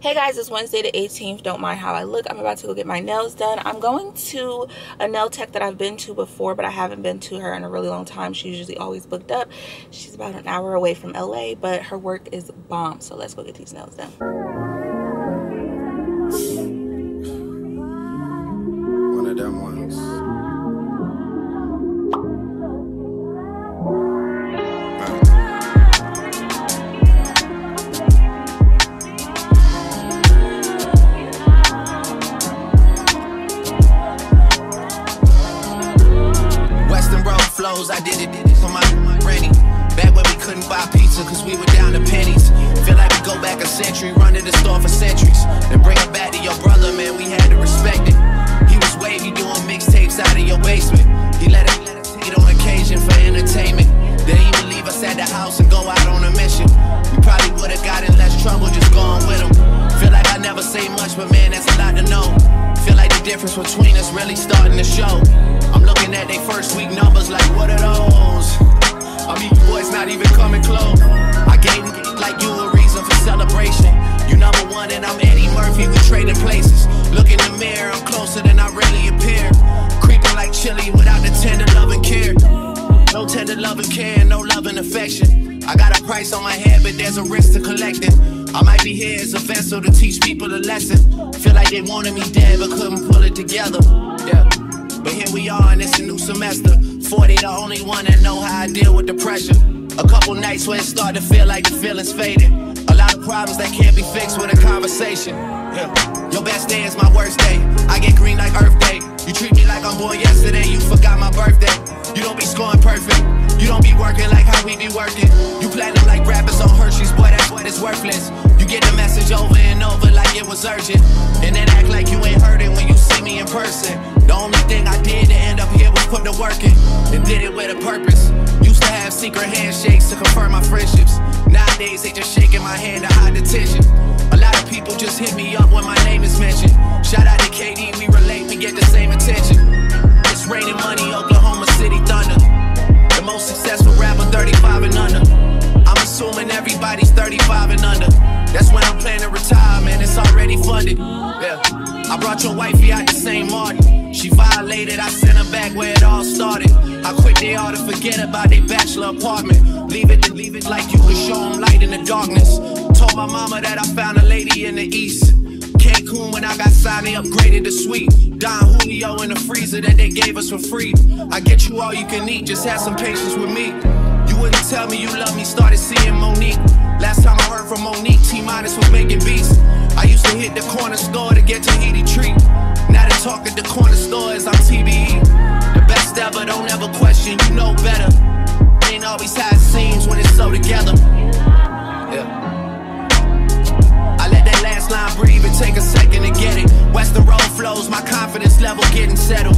Hey guys, it's Wednesday the 18th. Don't mind how I look. I'm about to go get my nails done. I'm going to a nail tech that I've been to before, but I haven't been to her in a really long time. She's usually always booked up. She's about an hour away from LA, but her work is bomb. So let's go get these nails done. One of them ones. I did it for my granny. Back when we couldn't buy pizza cause we were down to pennies. Feel like we go back a century, run to the store for centuries. Then bring it back to your brother, man, we had to respect it. He was wavy doing mixtapes out of your basement. He let it hit on occasion for entertainment. Then he would leave us at the house and go out on a mission. We probably would've got in less trouble just going with him. Feel like I never say much, but man, that's a lot to know. Feel like the difference between us really starting to show. I'm looking at they first week numbers like, what are those? I mean, you boys not even coming close. I gave like you a reason for celebration. You number one and I'm Eddie Murphy, we trading places. Look in the mirror, I'm closer than I really appear. Creeping like chili without the tender love and care. No tender love and care, no love and affection. I got a price on my head, but there's a risk to collecting. I might be here as a vessel to teach people a lesson. Feel like they wanted me dead, but couldn't pull it together. Yeah. But here we are and it's a new semester. 40 the only one that know how I deal with the pressure. A couple nights where it start to feel like the feeling's faded. A lot of problems that can't be fixed with a conversation. Yeah. Your best day is my worst day. I get green like Earth Day. You treat me like I'm born yesterday, you forgot my birthday. You don't be scoring perfect. You don't be working like how we be working. You platinum like rappers on Hershey's, boy, that's what it's worthless. You get the message over and over like it was urgent. And then act like you ain't heard it when you see me in person. The only thing I did to end up here was put the work in. And did it with a purpose. Used to have secret handshakes to confirm my friendships. Nowadays they just shaking my hand to hide the tension. A lot of people just hit me up when my name is mentioned. Shout out to KD, we relate, we get the same attention. It's raining money, Oklahoma City Thunder. The most successful rapper 35 and under. I'm assuming everybody's 35 and under. That's when I'm planning to retire, man, it's already funded. Yeah. I brought your wifey out the St. Martin. She violated, I sent her back where it all started. I quit they all to forget about their bachelor apartment. Leave it like you could show them light in the darkness. Told my mama that I found a lady in the east. Cancun when I got signed, they upgraded the suite. Don Julio in the freezer that they gave us for free. I get you all you can eat, just have some patience with me. You wouldn't tell me you love me, started seeing Monique. Last time I heard from Monique, T-Minus was making beats. I used to hit the corner store to get Tahiti treat. Now they talk at the corner store as I'm TBE. The best ever, don't ever question, you know better. Ain't always how it seems when it's so together. Yeah. I let that last line breathe and take a second to get it. Western road flows, my confidence level getting settled.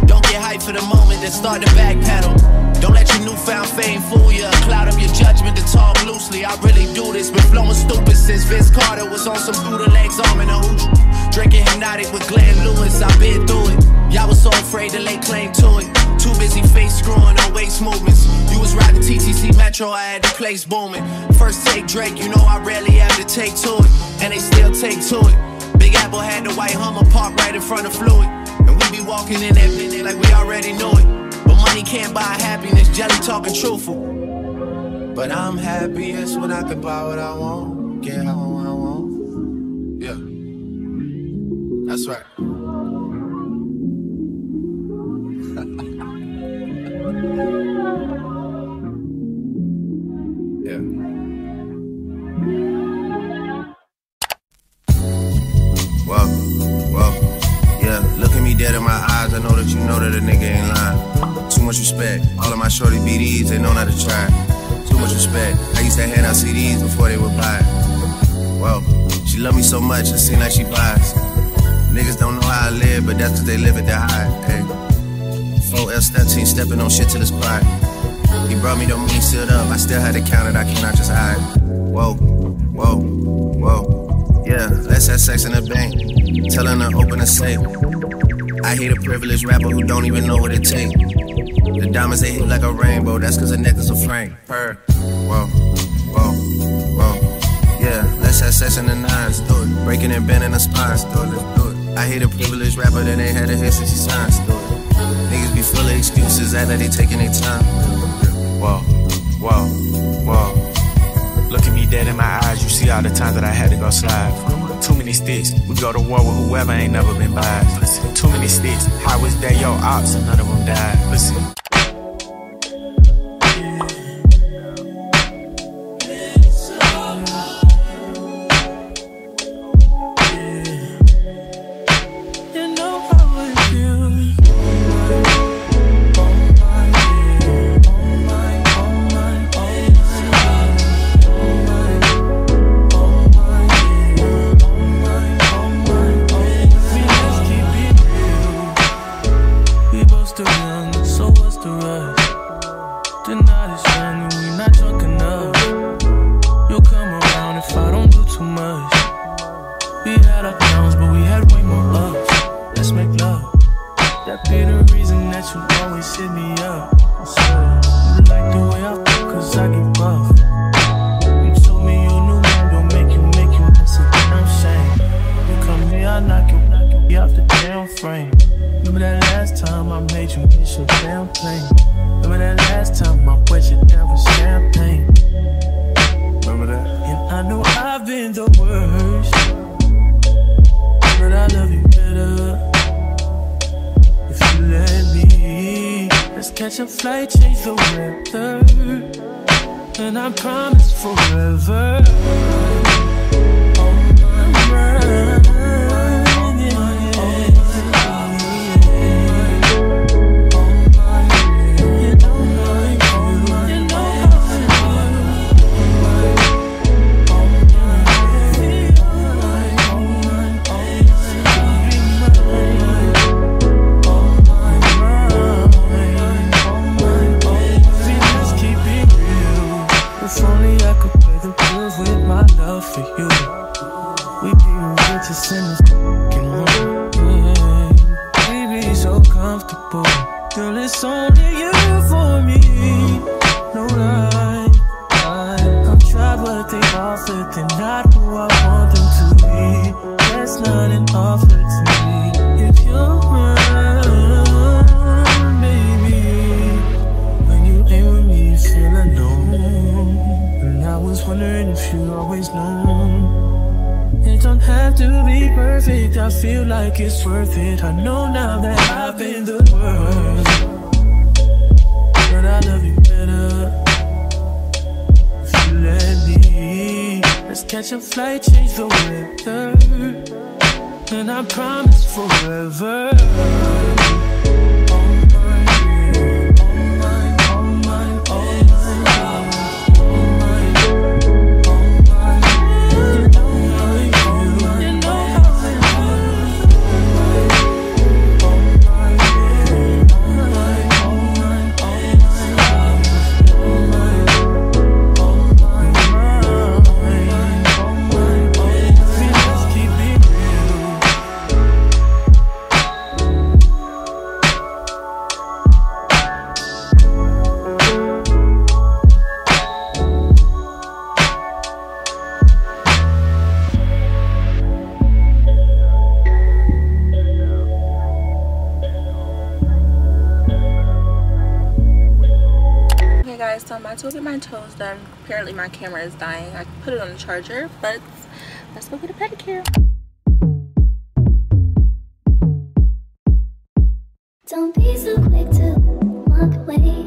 Don't get hyped for the moment, then start to backpedal. Don't let your newfound fame fool you. Cloud up your judgment to talk loosely. I really do this. Been flowing stupid since Vince Carter was on some Buddha legs, arm in a hooch. Drinking hypnotic with Glenn Lewis, I've been through it. Y'all was so afraid to lay claim to it. Too busy face screwing on waist movements. You was riding TTC Metro, I had the place booming. First take Drake, you know I rarely have to take to it. And they still take to it. Big Apple had the white Hummer parked right in front of Fluid. And we be walking in that minute like we already knew it. But money can't buy happiness, jelly talking truthful. But I'm happiest when I can buy what I want, get how I want. Yeah, that's right. Yeah. Whoa, yeah, look at me dead in my eyes, I know that you know that a nigga ain't lying. Too much respect, all of my shorty BDs, they know not to try. Too much respect, I used to hand out CDs before they would buy it. Well, she love me so much, it seem like she buys. Niggas don't know how I live, but that's cause they live at their high. Hey, 4L13 stepping on shit till it's quiet. He brought me the mean sealed up, I still had to count it, I cannot just hide. Whoa, yeah, let's have sex in the bank. Telling her open a safe. I hate a privileged rapper who don't even know what it takes. The diamonds they hit like a rainbow, that's cause the necklace a frame. Purr. Whoa. Yeah, let's have success in the nines. Do it. Breaking and bending the spines. Do it. Do it. I hate a privileged rapper that ain't had a hit since he signed. Do it. Niggas be full of excuses, act like they taking their time. Whoa, whoa, whoa. Look at me dead in my eyes, you see all the times that I had to go slide. Too many sticks, we go to war with whoever ain't never been biased. Too many sticks, how was that your ops and none of them died. Listen. Catch a flight, change the weather, and I promise forever. I feel like it's worth it. I know now that I've been the worst, but I love you better if you let me. Let's catch a flight, change the weather, and I promise forever. So I'm about to get my toes done. Apparently my camera is dying. I put it on the charger, but let's go get a pedicure. Don't be so quick to walk away.